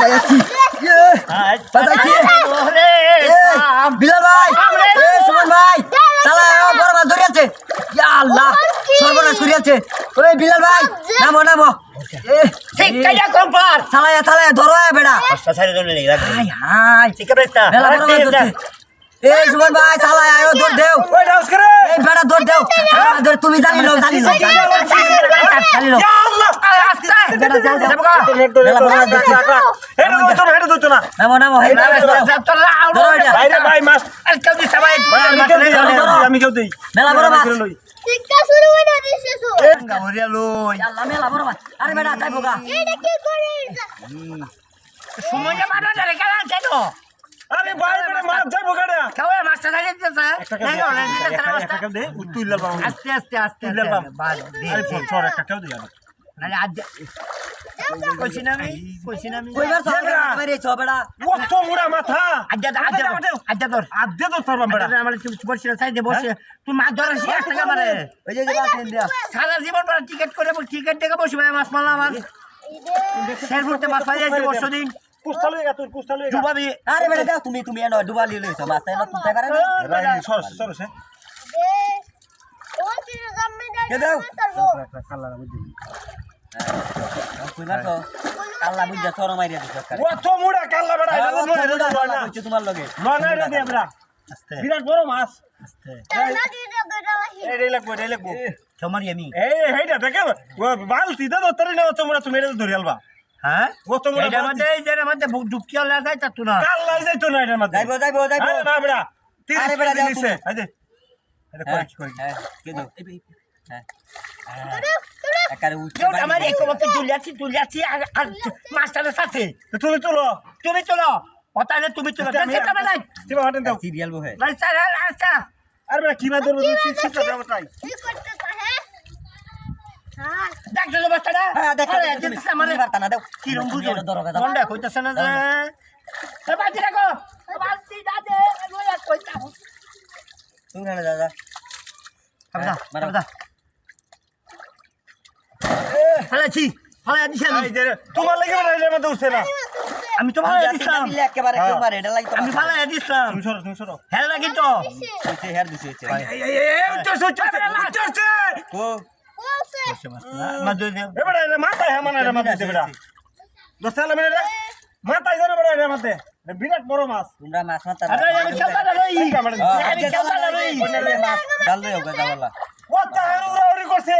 বাজাইছি বাজাইছি বিলাল ভাই সুমন ভাই চালা বড় মাছ ধরিয়াছে ইয়া আল্লাহ সর্বনাশ করিয়াছে ওই বিলাল ভাই নামো নামো ঠিক কাজা কম্পার চালায়া ধরো বেড়া পাঁচটা সাইড ধরে নেই রাখি হাই হাই ঠিক আছে মেলা বড় মাছ ধরছে এই সুমন ভাই চালায়া আয়ো দৌড় দেও ওই ডাউস করে এই বেড়া দৌড় দেও ধর তুমি জানি লো জানি লো ইয়া আল্লাহ আস্তে বেড়া যাও যাও মেলা বড় মাছ ধরছে হেডে দইতো না নামো নামো এই ভাইরে ভাই মাছ আর কেউ দিছে ভাই আমি কেউ দেই মেলা বড় মাছ টিকা শুরু হইনা দিছিস গামরিয়া লই আল্লাহ মেলা বড় মাছ আরে বেড়া তাই বোকা এটা কি করে সময় মারা ধরে গেল কেন আরে ভাই বড় মাছ যাইবো গাড়া খাওয়া মাছটা খাই দিতেছে একটা কেউ দে তুইলা বাবু আস্তে আস্তে আস্তে বাদ দে আরে ফোন একটা কেউ দে নালে আজ কইছি না আমি কইবার তো বাইরে ছ বেড়া কত মুড়া মাথা আজ্জা ধর আদে তো তোর বাবা আমার তুমি বসে সাইডে বসে তুই মাছ ধরে শেষ টাকা মারে ওই যে মাছ এনে দিয়া সারা জীবন পর টিকেট করে টিকেট থেকে বসে ভাই মাছ মারলাম আমার শের করতে মাছ পাই যাচ্ছে বছর দিন কুস্তা লইগা তুই কুস্তা লইগা ডুবাবি আরে বেড়া দাও তুমি এনো ডুবালি লইছো মাছ তাই না তুমি পারে না রাই সরস সরস ও কি জমিদার কে দাও করবো কাল্লা বুঝি কইবার তো আল্লাহ বুঝা সর মাইরা দিছ কত মুড়া কাল্লা বড় এটা না কইছে তোমার লগে না রে দে আমরা আস্তে বিরাট বড় মাছ আস্তে না দিয়ে গড়াহি এই লাগবো তোমারই আমি এইটা দেখে বালতি দে তোরে না তোমরা তুমি এটা ধরে আলবা হ্যাঁ কত মুড়া এইটার মধ্যে এই যে মধ্যে ডুবকি হলে যায় তা তুই না কাল্লা যাইতো না এটার মধ্যে যাইবো না বেড়া আরে বেড়া দাও নিছে এই দে এটা কই হ্যাঁ কে দাও হ্যাঁ একারে উঠে কেউ আমার এক বছর তুলিয়াছি আর মাস্টারের সাথে তুলে তুলো তুমি চলো ওটানে তুমি চলো দেখতে পাবে না চিবা হাটেন দাও সিরিয়াল বহে রাস্তা রাস্তা আরে বেড়া কি মাছ ধরবো সিস্টা দাও তাই কি করতে হ্যাঁ হ্যাঁ দেখছো তো বাচ্চাটা হ্যাঁ দেখো তুমি আমার বার্তা না দাও কি রং বুঝো এটা দরকার দাও মন্ডা কইতাছ না যে এ বাজি রাখো বাজি দাদে লয়া কইতা তুমি না দাদা খাবদা মারো। খাবদা ফেলেছি ফেলে দিছি আমি এই যে তোমার লাগি বেড়া এর মধ্যে উঠছে না আমি তো ভালো দিছিলাম দিলে একেবারে কেউ মারে এটা লাগতো আমি ভালো দিছিলাম তুমি সরো হেল লাগি তো হইছে হেয়ার দিছে উঠছে ও কোসে মা দুই দে এ বেড়া এর মাথায় হামানা এর মধ্যে দিছে বেড়া দোস্তালা মেরে মাথায় ধরে বেড়া এর মধ্যে বিরাট বড় মাছ তোমরা মাছ মারতা আরে আমি খেলবা না রই আমি খেলবা না রই মাছ ডাল দেও গাদা বলা ও তাহার উড়াউড়ি করছে